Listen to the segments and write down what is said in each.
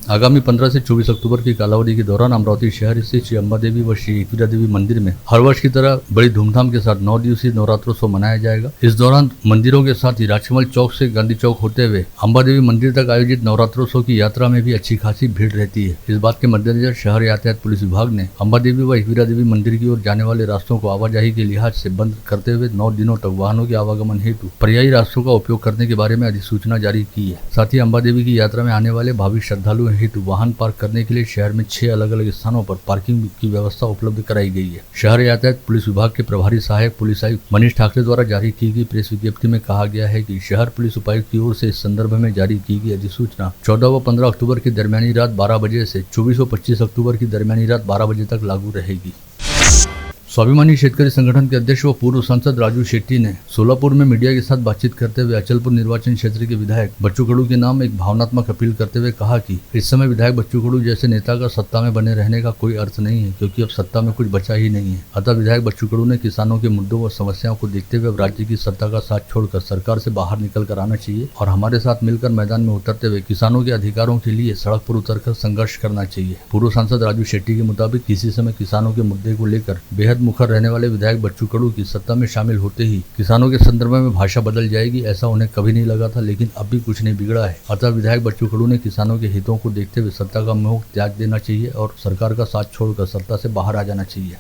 आगामी 15 से 24 अक्टूबर की कालावधि के दौरान अमरावती शहर स्थित श्री अम्बा देवी व श्री एकवीरा देवी मंदिर में हर वर्ष की तरह बड़ी धूमधाम के साथ 9 दिवसीय नवरात्रोत्सव मनाया जाएगा। इस दौरान मंदिरों के साथ ही राजकमल चौक से गांधी चौक होते हुए अम्बा देवी मंदिर तक आयोजित नवरात्रोत्सव की यात्रा में भी अच्छी खासी भीड़ रहती है। इस बात के मद्देनजर शहर यातायात पुलिस विभाग ने अम्बा देवी व एकवीरा देवी मंदिर की ओर जाने वाले रास्तों को आवाजाही के लिहाज से बंद करते हुए 9 दिनों तक वाहनों के आवागमन हेतु पर्यायी रास्तों का उपयोग करने के बारे में अधिसूचना जारी की है। साथ ही अम्बा देवी की यात्रा में आने वाले भाविक श्रद्धालुओं हेतु वाहन पार्क करने के लिए शहर में 6 अलग अलग स्थानों पर पार्किंग की व्यवस्था उपलब्ध कराई गई है। शहर यातायात पुलिस विभाग के प्रभारी सहायक पुलिस आयुक्त मनीष ठाकरे द्वारा जारी की गई प्रेस विज्ञप्ति में कहा गया है कि शहर पुलिस उपायुक्त की ओर से इस संदर्भ में जारी की गई अधिसूचना 14 व 15 अक्टूबर की दरमियानी रात 12 बजे से 24 व 25 अक्टूबर की दरमियानी रात 12 बजे तक लागू रहेगी। स्वाभिमानी शेतकरी संगठन के अध्यक्ष व पूर्व सांसद राजू शेट्टी ने सोलापुर में मीडिया के साथ बातचीत करते हुए अचलपुर निर्वाचन क्षेत्र के विधायक बच्चू कडू के नाम एक भावनात्मक अपील करते हुए कहा कि इस समय विधायक बच्चू कडू जैसे नेता का सत्ता में बने रहने का कोई अर्थ नहीं है, क्योंकि अब सत्ता में कुछ बचा ही नहीं है। अतः विधायक बच्चू कडू ने किसानों के मुद्दों व समस्याओं को देखते हुए अब राज्य की सत्ता का साथ छोड़कर सरकार से बाहर निकल कर आना चाहिए और हमारे साथ मिलकर मैदान में उतरते हुए किसानों के अधिकारों के लिए सड़क पर उतरकर संघर्ष करना चाहिए। पूर्व सांसद राजू शेट्टी के मुताबिक किसी समय किसानों के मुद्दे को लेकर बेहद मुखर रहने वाले विधायक बच्चू कडू की सत्ता में शामिल होते ही किसानों के संदर्भ में भाषा बदल जाएगी, ऐसा उन्हें कभी नहीं लगा था, लेकिन अब भी कुछ नहीं बिगड़ा है। अतः विधायक बच्चू कडू ने किसानों के हितों को देखते हुए सत्ता का मोह त्याग देना चाहिए और सरकार का साथ छोड़कर सत्ता से बाहर आ जाना चाहिए।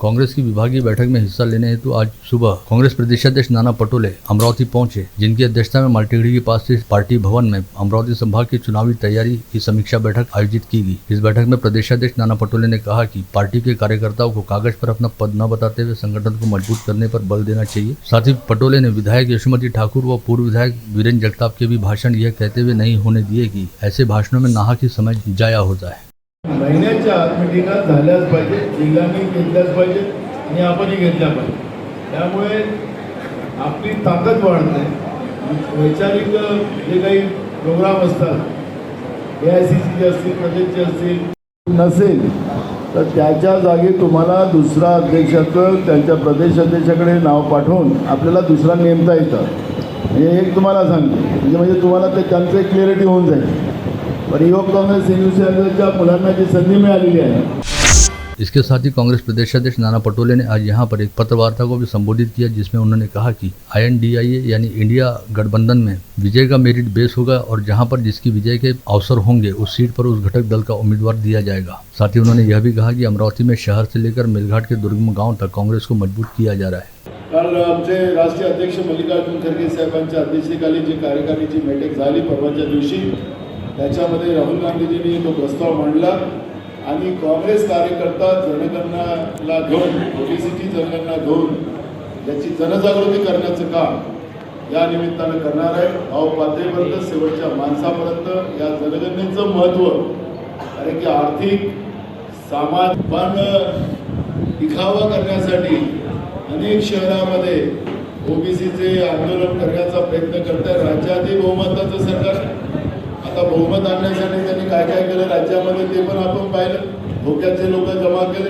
कांग्रेस की विभागीय बैठक में हिस्सा लेने हेतु आज सुबह कांग्रेस प्रदेशाध्यक्ष नाना पटोले अमरावती पहुंचे, जिनकी अध्यक्षता में माल्टेगढ़ी के पास स्थित पार्टी भवन में अमरावती संभाग की चुनावी तैयारी की समीक्षा बैठक आयोजित की गई। इस बैठक में प्रदेशाध्यक्ष नाना पटोले ने कहा कि पार्टी के कार्यकर्ताओं को कागज पर अपना पद न बताते हुए संगठन को मजबूत करने पर बल देना चाहिए। साथ ही पटोले ने विधायक यशोमती ठाकुर व पूर्व विधायक वीरेंद्र जगताप के भी भाषण यह कहते हुए नहीं होने दिए कि ऐसे भाषणों में नाहक ही समय जाया होता है। महिन्याच्या आत मिटिंगा झाल्याच पाहिजे, जिल्ह्यांनी घेतल्याच पाहिजे आणि आपणही घेतल्या पाहिजे। त्यामुळे आपली ताकद वाढते। वैचारिक जे काही प्रोग्राम असतात AICC असतील, प्रदेशचे असतील नसेल तर त्याच्या जागी तुम्हाला दुसरा अध्यक्षाचं त्यांच्या प्रदेश अध्यक्षाकडे नाव पाठवून आपल्याला दुसरा नेमता येतं। हे एक तुम्हाला सांगतो, म्हणजे तुम्हाला ते त्यांचं क्लिअरिटी होऊन जाईल। और युवक कांग्रेस युवसेनेच्या मुलांना जी संधी मिळालेली आहे। इसके साथ ही कांग्रेस प्रदेशाध्यक्ष नाना पटोले ने आज यहां पर एक पत्रवार्ता को भी संबोधित किया, जिसमें उन्होंने कहा कि INDIA यानी इंडिया गठबंधन में विजय का मेरिट बेस होगा और जहां पर जिसकी विजय के अवसर होंगे उस सीट पर उस घटक दल का उम्मीदवार दिया जाएगा। साथ ही उन्होंने यह भी कहा कि अमरावती में शहर से लेकर मेलघाट के दुर्गम गाँव तक कांग्रेस को मजबूत किया जा रहा है। काल आमचे राष्ट्रीय अध्यक्ष मल्लिकार्जुन खरगे साहेबांच्या अध्यक्षतेखाली जी कार्यकारिणीची बैठक झाली परवाच्या दिवशी, त्याच्यामध्ये राहुल गांधीजींनी तो प्रस्ताव मांडला आणि काँग्रेस कार्यकर्ता जनगणनाला घेऊन ओबीसीची जनगणना घेऊन याची जनजागृती करण्याचं काम या निमित्तानं करणार आहे। गाव पातळीपर्यंत शेवटच्या माणसापर्यंत या जनगणनेचं महत्त्व, कारण की आर्थिक सामाजिक पण दिखावा करण्यासाठी अनेक शहरामध्ये ओबीसीचे आंदोलन करण्याचा प्रयत्न करतात। राज्यातही बहुमताचं सरकार आता बहुमत आणण्यासाठी त्यांनी काय काय केलं राज्यामध्ये ते पण आपण पाहिलं। धोक्याचे लोक जमा केले।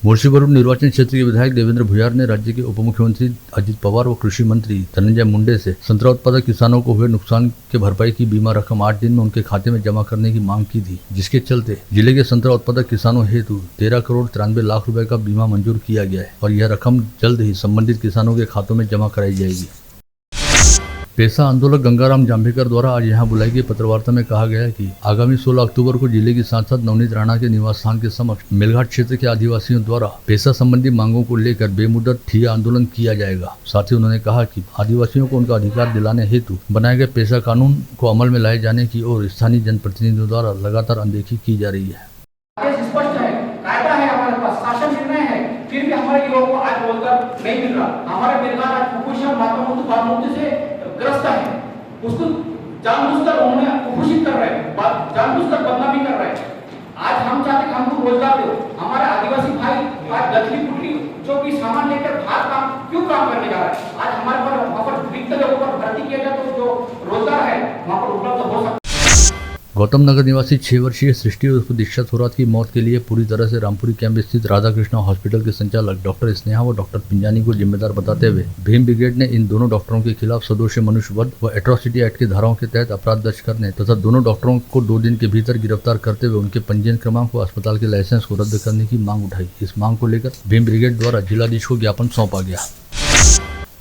मुर्शीवरुण निर्वाचन क्षेत्र के विधायक देवेंद्र भुयार ने राज्य के उप मुख्यमंत्री अजित पवार व कृषि मंत्री धनंजय मुंडे से संतरा उत्पादक किसानों को हुए नुकसान के भरपाई की बीमा रकम 8 दिन में उनके खाते में जमा करने की मांग की थी, जिसके चलते जिले के संतरा उत्पादक किसानों हेतु 13 करोड़ 93 लाख रुपए का बीमा मंजूर किया गया है और यह रकम जल्द ही संबंधित किसानों के खातों में जमा कराई जाएगी। पेसा आंदोलक गंगाराम जांभेकर द्वारा आज यहां बुलाई गई पत्रवार्ता में कहा गया कि आगामी 16 अक्टूबर को जिले की सांसद नवनीत राणा के निवास स्थान के समक्ष मेलघाट क्षेत्र के आदिवासियों द्वारा पेसा संबंधी मांगों को लेकर बेमुदत ठिया आंदोलन किया जाएगा। साथ ही उन्होंने कहा कि आदिवासियों को उनका अधिकार दिलाने हेतु बनाए गए पेसा कानून को अमल में लाए जाने की ओर स्थानीय जनप्रतिनिधियों द्वारा लगातार अनदेखी की जा रही है। स्पष्ट है, कायदा है, हमारे पास शासन निर्णय है, फिर भी हमारे युवाओं को आज रोजगार नहीं मिल रहा। हमारे मेलघाट आज कुपोषण मातृत्व से ग्रस्त है, उसको जानबूझकर उन्होंने कुपोषित कर रहे हैं, जानबूझकर बदनामी कर रहे हैं। आज हम चाहते हैं हमको रोजगार दो। हमारे आदिवासी भाई आज गठरी पुटरी जो भी सामान लेकर बाहर क्यों काम करने जा रहा है। आज हमारे पर वहाँ पर रिक्त जगहों पर भर्ती किया जाए तो जो रोजगार है वहाँ पर उपलब्ध हो सकता है। गौतम नगर निवासी 6 वर्षीय सृष्टि उर्फ दीक्षा थोरात की मौत के लिए पूरी तरह से रामपुरी कैंप स्थित राधा कृष्णा हॉस्पिटल के संचालक डॉक्टर स्नेहा व डॉक्टर पिंजानी को जिम्मेदार बताते हुए भीम ब्रिगेड ने इन दोनों डॉक्टरों के खिलाफ सदोष मनुष्यवध व एट्रोसिटी एक्ट की धाराओं के तहत अपराध दर्ज करने तथा दोनों डॉक्टरों को 2 दिन के भीतर गिरफ्तार करते हुए उनके पंजीयन क्रमांक व अस्पताल के लाइसेंस को रद्द करने की मांग उठाई। इस मांग को लेकर भीम ब्रिगेड द्वारा जिलाधीश को ज्ञापन सौंपा गया।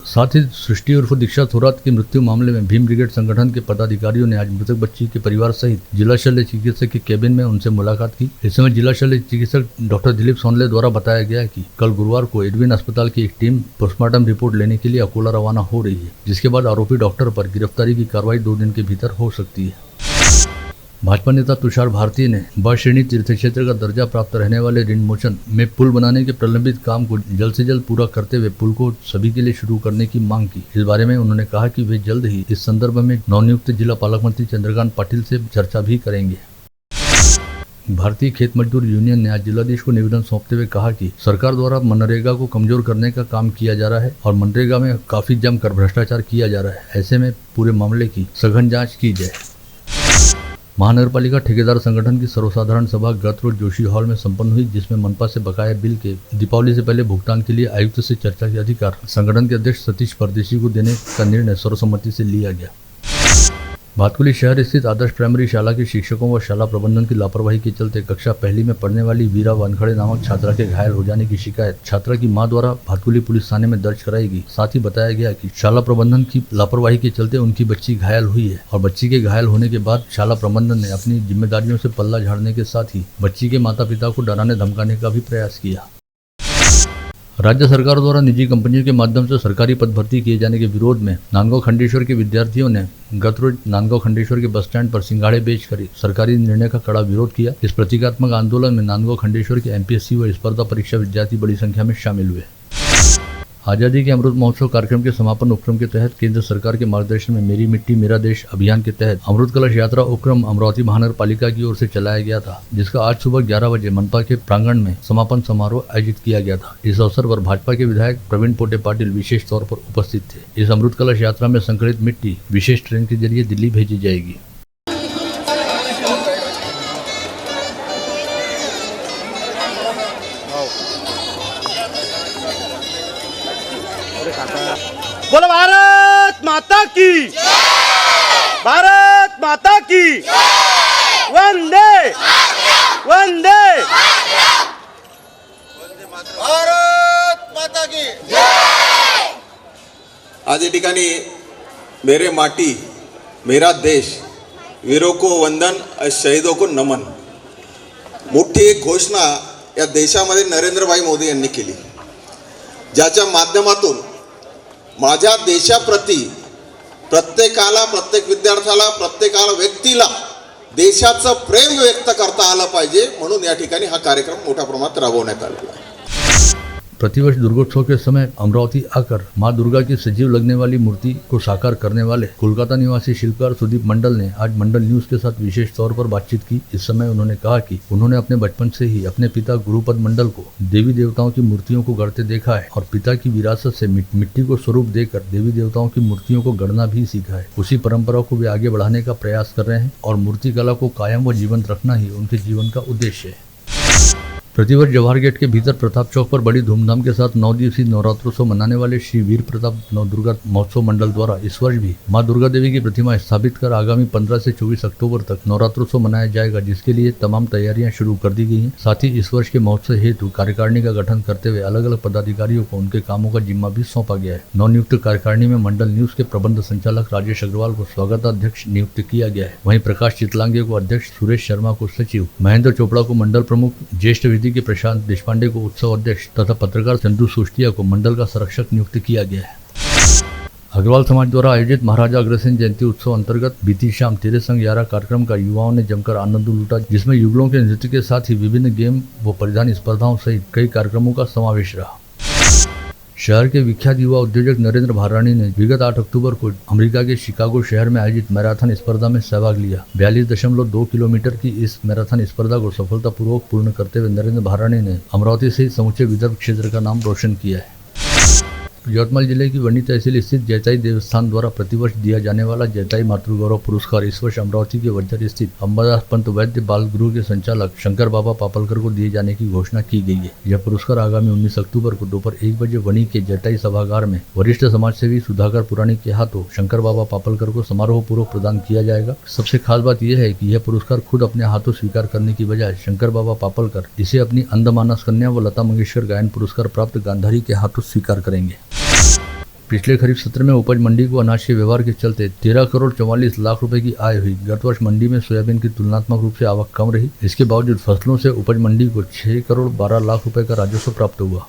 साथ ही सृष्टि उर्फ दीक्षा थोरात की मृत्यु मामले में भीम ब्रिगेड संगठन के पदाधिकारियों ने आज मृतक बच्ची के परिवार सहित जिला शल्य चिकित्सक के केबिन में उनसे मुलाकात की। इस समय जिला शल्य चिकित्सक डॉक्टर दिलीप सोनले द्वारा बताया गया कि कल गुरुवार को एडविन अस्पताल की एक टीम पोस्टमार्टम रिपोर्ट लेने के लिए अकोला रवाना हो रही है, जिसके बाद आरोपी डॉक्टर पर गिरफ्तारी की कार्रवाई 2 दिन के भीतर हो सकती है। भाजपा नेता तुषार भारती ने ब श्रेणी तीर्थ क्षेत्र का दर्जा प्राप्त रहने वाले ऋण मोचन में पुल बनाने के प्रलंबित काम को जल्द से जल्द पूरा करते हुए पुल को सभी के लिए शुरू करने की मांग की। इस बारे में उन्होंने कहा कि वे जल्द ही इस संदर्भ में नवनियुक्त जिला पालक मंत्री चंद्रकांत पाटिल से चर्चा भी करेंगे। भारतीय खेत मजदूर यूनियन ने आज जिलाधीश को निवेदन सौंपते हुए कहा कि सरकार द्वारा मनरेगा को कमजोर करने का काम किया जा रहा है और मनरेगा में काफी जमकर भ्रष्टाचार किया जा रहा है। ऐसे में पूरे मामले की सघन जाँच की जाए। महानगरपालिका ठेकेदार संगठन की सर्वसाधारण सभा गत रोज जोशी हॉल में संपन्न हुई, जिसमें मनपा से बकाया बिल के दीपावली से पहले भुगतान के लिए आयुक्त से चर्चा के अधिकार संगठन के अध्यक्ष सतीश परदेशी को देने का निर्णय सर्वसम्मति से लिया गया। भातकुली शहर स्थित आदर्श प्राइमरी शाला के शिक्षकों व शाला प्रबंधन की लापरवाही के चलते कक्षा पहली में पढ़ने वाली वीरा वानखड़े नामक छात्रा के घायल हो जाने की शिकायत छात्रा की मां द्वारा भातकुली पुलिस थाने में दर्ज कराई गई। साथ ही बताया गया कि शाला प्रबंधन की लापरवाही के चलते उनकी बच्ची घायल हुई है और बच्ची के घायल होने के बाद शाला प्रबंधन ने अपनी जिम्मेदारियों से पल्ला झाड़ने के साथ ही बच्ची के माता पिता को डराने धमकाने का भी प्रयास किया। राज्य सरकार द्वारा निजी कंपनियों के माध्यम से सरकारी पद भर्ती किए जाने के विरोध में नांदगांव खंडेश्वर के विद्यार्थियों ने गत रोज नांदगांव खंडेश्वर के बस स्टैंड पर सिंगाड़े बेचकर सरकारी निर्णय का कड़ा विरोध किया। इस प्रतीकात्मक आंदोलन में नांदगांव खंडेश्वर के एमपीएससी व स्पर्धा परीक्षा विद्यार्थी बड़ी संख्या में शामिल हुए। आजादी के अमृत महोत्सव कार्यक्रम के समापन उपक्रम के तहत केंद्र सरकार के मार्गदर्शन में मेरी मिट्टी मेरा देश अभियान के तहत अमृत कलश यात्रा उपक्रम अमरावती महानगर पालिका की ओर से चलाया गया था, जिसका आज सुबह 11 बजे मनपा के प्रांगण में समापन समारोह आयोजित किया गया था। इस अवसर पर भाजपा के विधायक प्रवीण पोटे पाटिल विशेष तौर पर उपस्थित थे। इस अमृत कलश यात्रा में संकलित मिट्टी विशेष ट्रेन के जरिए दिल्ली भेजी जाएगी। बोलो भारत माता की, भारत माता की, वंदे वंदे भारत माता की। आज या ठिकाणी मेरे माटी मेरा देश, वीरों को वंदन, शहीदों को नमन, मोठी एक घोषणा या देशामध्ये नरेंद्रभाई मोदी यांनी केली, ज्याच्या माध्यमातून माझ्या देशाप्रती प्रत्येकाला, प्रत्येक विद्यार्थ्याला, प्रत्येकाला व्यक्तीला देशाचं प्रेम व्यक्त करता आलं पाहिजे, म्हणून या ठिकाणी हा कार्यक्रम मोठ्या प्रमाणात राबवण्यात आलेला आहे। प्रतिवर्ष दुर्गोत्सव के समय अमरावती आकर मां दुर्गा की सजीव लगने वाली मूर्ति को साकार करने वाले कोलकाता निवासी शिल्पकार सुदीप मंडल ने आज मंडल न्यूज के साथ विशेष तौर पर बातचीत की। इस समय उन्होंने कहा कि उन्होंने अपने बचपन से ही अपने पिता गुरुपद मंडल को देवी देवताओं की मूर्तियों को गढ़ते देखा है और पिता की विरासत से मिट्टी को स्वरूप देकर देवी देवताओं की मूर्तियों को गढ़ना भी सीखा है। उसी परंपरा को वे आगे बढ़ाने का प्रयास कर रहे हैं और मूर्ति कला को कायम व जीवंत रखना ही उनके जीवन का उद्देश्य है। प्रतिवर्ष जवाहर गेट के भीतर प्रताप चौक पर बड़ी धूमधाम के साथ 9 दिवसीय नवरात्रोत्सव मनाने वाले श्री वीर प्रताप नवदुर्गा महोत्सव मंडल द्वारा इस वर्ष भी मां दुर्गा देवी की प्रतिमा स्थापित कर आगामी 15 से 24 अक्टूबर तक नवरात्रोत्सव मनाया जाएगा, जिसके लिए तमाम तैयारियां शुरू कर दी गई हैं। साथ ही इस वर्ष के महोत्सव हेतु कार्यकारिणी का गठन करते हुए अलग अलग पदाधिकारियों को उनके कामों का जिम्मा भी सौंपा गया है। नवनियुक्त कार्यकारिणी में मंडल न्यूज के प्रबंध संचालक राजेश अग्रवाल को स्वागताध्यक्ष नियुक्त किया गया है। वहीं प्रकाश चितलांगे को अध्यक्ष, सुरेश शर्मा को सचिव, महेंद्र चोपड़ा को मंडल प्रमुख, ज्येष्ठ विधि के प्रशांत देशपांडे को उत्सव अध्यक्ष तथा पत्रकार चंदू सोष्टिया को मंडल का संरक्षक नियुक्त किया गया है। अग्रवाल समाज द्वारा आयोजित महाराजा अग्रसेन जयंती उत्सव अंतर्गत बीती शाम तेरे संग 11 कार्यक्रम का युवाओं ने जमकर आनंद लूटा, जिसमें युगलों के नृत्य के साथ ही विभिन्न गेम व परिधान स्पर्धाओं सहित कई कार्यक्रमों का समावेश रहा। शहर के विख्यात युवा उद्योजक नरेंद्र भारानी ने विगत 8 अक्टूबर को अमेरिका के शिकागो शहर में आयोजित मैराथन स्पर्धा में सहभाग लिया। 42.2 किलोमीटर की इस मैराथन स्पर्धा को सफलतापूर्वक पूर्ण करते हुए नरेंद्र भारानी ने अमरावती सहित समूचे विदर्भ क्षेत्र का नाम रोशन किया है। यवतमाल जिले की वनी तहसील स्थित जैताई देवस्थान द्वारा प्रतिवर्ष दिया जाने वाला जैताई मातृगौरव पुरस्कार इस वर्ष अमरावती के वज्जर स्थित अंबादास पंत वैद्य बाल गृह के संचालक शंकर बाबा पापलकर को दिए जाने की घोषणा की गई है। यह पुरस्कार आगामी 19 अक्टूबर को दोपहर 1 बजे वनी के जैताई सभागार में वरिष्ठ समाज सेवी सुधाकर पुराणी के हाथों शंकर बाबा पापलकर को समारोह पूर्वक प्रदान किया जाएगा। सबसे खास बात यह है कि यह पुरस्कार खुद अपने हाथों स्वीकार करने की बजाय शंकर बाबा पापलकर इसे अपनी अंधमानस कन्या व लता मंगेशकर गायन पुरस्कार प्राप्त गांधारी के हाथों स्वीकार करेंगे। पिछले खरीफ सत्र में उपज मंडी को अनाज के व्यवहार के चलते 13 करोड़ 44 लाख रुपए की आय हुई। गत वर्ष मंडी में सोयाबीन की तुलनात्मक रूप से आवक कम रही। इसके बावजूद फसलों से उपज मंडी को 6 करोड़ 12 लाख रुपए का राजस्व प्राप्त हुआ।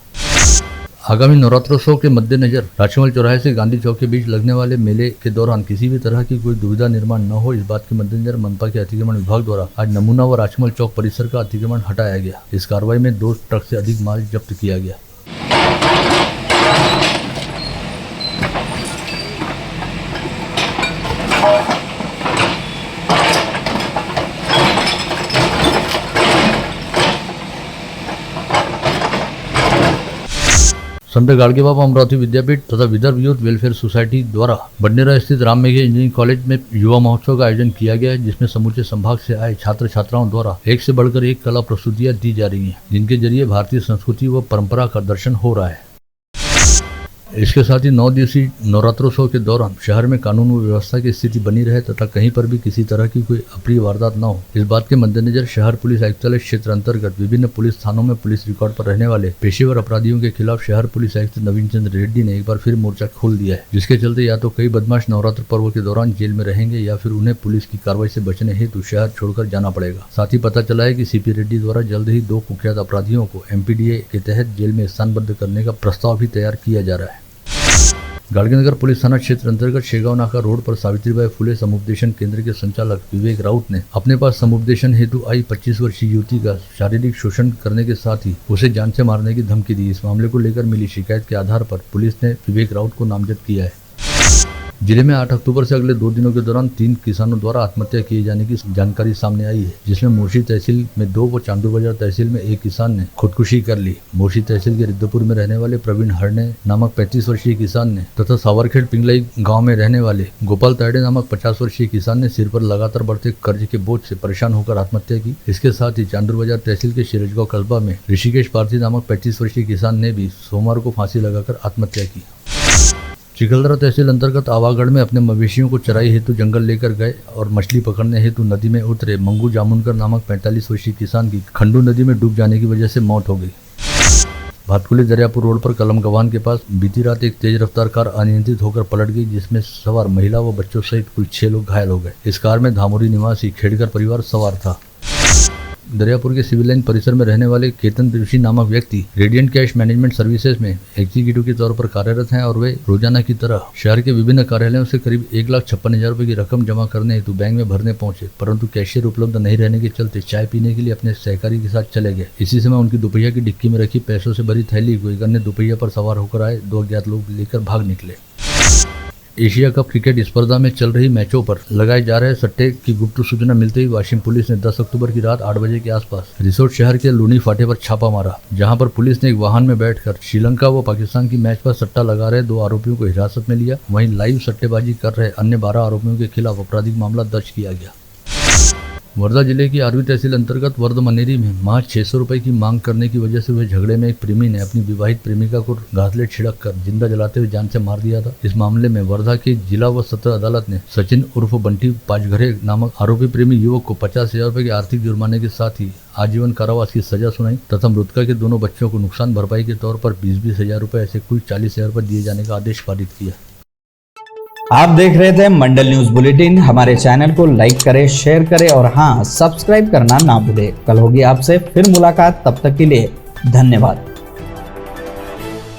आगामी नवरात्रोत्सव के मद्देनजर राजकमल चौराहे से गांधी चौक के बीच लगने वाले मेले के दौरान किसी भी तरह की कोई दुविधा निर्माण न हो, इस बात के मद्देनजर मनपा के अतिक्रमण विभाग द्वारा आज नमूना व राजकमल चौक परिसर का अतिक्रमण हटाया गया। इस कार्रवाई में 2 ट्रक से अधिक माल जब्त किया गया। संत गाड़गे बाबा अमरावती विद्यापीठ तथा विदर्भ यूथ वेलफेयर सोसाइटी द्वारा बडनेरा स्थित राम मेघे इंजीनियरिंग कॉलेज में युवा महोत्सव का आयोजन किया गया है, जिसमें समूचे संभाग से आए छात्र छात्राओं द्वारा एक से बढ़कर एक कला प्रस्तुतियां दी जा रही हैं, जिनके जरिए भारतीय संस्कृति व परंपरा का दर्शन हो रहा है। इसके साथ ही 9 दिवसीय नवरात्रोत्सव के दौरान शहर में कानून व व्यवस्था की स्थिति बनी रहे तथा कहीं पर भी किसी तरह की कोई अप्रिय वारदात न हो, इस बात के मद्देनजर शहर पुलिस आयुक्तालय क्षेत्र अंतर्गत विभिन्न पुलिस थानों में पुलिस रिकॉर्ड पर रहने वाले पेशेवर अपराधियों के खिलाफ शहर पुलिस आयुक्त नवीन चंद्र रेड्डी ने एक बार फिर मोर्चा खोल दिया है, जिसके चलते या तो कई बदमाश नवरात्र पर्व के दौरान जेल में रहेंगे या फिर उन्हें पुलिस की कार्रवाई से बचने हेतु शहर छोड़कर जाना पड़ेगा। साथ ही पता चला है कि सीपी रेड्डी द्वारा जल्द ही 2 कुख्यात अपराधियों को MPDA के तहत जेल में स्थानबद्ध करने का प्रस्ताव भी तैयार किया जा रहा है। गाड़गेनगर पुलिस थाना क्षेत्र अंतर्गत शेगांव नाका रोड पर सावित्रीबाई फुले समुपदेशन केंद्र के संचालक विवेक राउत ने अपने पास समुपदेशन हेतु आई 25 वर्षीय युवती का शारीरिक शोषण करने के साथ ही उसे जान से मारने की धमकी दी। इस मामले को लेकर मिली शिकायत के आधार पर पुलिस ने विवेक राउत को नामजद किया है। जिले में 8 अक्टूबर से अगले 2 दिनों के दौरान 3 किसानों द्वारा आत्महत्या किए जाने की जानकारी सामने आई है, जिसमें मोर्शी तहसील में 2 व चांदूर बाजार तहसील में 1 किसान ने खुदकुशी कर ली। मोर्शी तहसील के रिद्धपुर में रहने वाले प्रवीण हरणे नामक 35 वर्षीय किसान ने तथा सावरखेड़ पिंगलाई गांव में रहने वाले गोपाल तायडे नामक 50 वर्षीय किसान ने सिर पर लगातार बढ़ते कर्ज के बोझ से परेशान होकर आत्महत्या की। इसके साथ ही चांदूर बाजार तहसील के शिरजगांव कस्बा में ऋषिकेश पार्थी नामक 35 वर्षीय किसान ने भी सोमवार को फांसी लगाकर आत्महत्या की। चिखलदरा तहसील अंतर्गत आवागढ़ में अपने मवेशियों को चराई हेतु जंगल लेकर गए और मछली पकड़ने हेतु नदी में उतरे मंगू जामुनकर नामक 45 वर्षीय किसान की खंडू नदी में डूब जाने की वजह से मौत हो गई। भातकुली दरियापुर रोड पर कलमगवान के पास बीती रात एक तेज रफ्तार कार अनियंत्रित होकर पलट गई, जिसमें सवार महिला व बच्चों सहित कुल 6 लोग घायल हो गए। इस कार में धामोरी निवासी खेड़कर परिवार सवार था। दरियापुर के सिविल लाइन परिसर में रहने वाले केतन ऋषि नामक व्यक्ति रेडियंट कैश मैनेजमेंट सर्विसेज में एग्जीक्यूटिव के तौर पर कार्यरत हैं और वे रोजाना की तरह शहर के विभिन्न कार्यालयों से करीब 1,56,000 रुपए की रकम जमा करने हेतु बैंक में भरने पहुंचे, परंतु कैशियर उपलब्ध नहीं रहने के चलते चाय पीने के लिए अपने सहकारी के साथ चले गए। इसी समय उनकी दोपहिया की डिक्की में रखी पैसों से भरी थैली को एक अन्य दोपहिया पर सवार होकर आए 2 अज्ञात लोग लेकर भाग निकले। एशिया कप क्रिकेट स्पर्धा में चल रही मैचों पर लगाए जा रहे सट्टे की गुप्त सूचना मिलते ही वाशिम पुलिस ने 10 अक्टूबर की रात 8 बजे के आसपास रिसोर्ट शहर के लूनी फाटे पर छापा मारा, जहां पर पुलिस ने एक वाहन में बैठकर श्रीलंका व पाकिस्तान की मैच पर सट्टा लगा रहे 2 आरोपियों को हिरासत में लिया। वहीं लाइव सट्टेबाजी कर रहे अन्य 12 आरोपियों के खिलाफ आपराधिक मामला दर्ज किया गया। वर्धा जिले की आरवी तहसील अंतर्गत वर्धमनेरी में महज 600 रुपए की मांग करने की वजह से हुए झगड़े में एक प्रेमी ने अपनी विवाहित प्रेमिका को घासलेट छिड़क कर जिंदा जलाते हुए जान से मार दिया था। इस मामले में वर्धा की जिला व सत्र अदालत ने सचिन उर्फ बंटी पांचघरे नामक आरोपी प्रेमी युवक को 50,000 रुपए के आर्थिक जुर्माने के साथ ही आजीवन कारावास की सजा सुनाई तथा मृतका के दोनों बच्चों को नुकसान भरपाई के तौर पर 20,000 रुपए ऐसे कुल 40,000 रुपए दिए जाने का आदेश पारित किया। आप देख रहे थे मंडल न्यूज बुलेटिन। हमारे चैनल को लाइक करें, शेयर करें और हाँ, सब्सक्राइब करना ना भूलें। कल होगी आपसे फिर मुलाकात, तब तक के लिए धन्यवाद।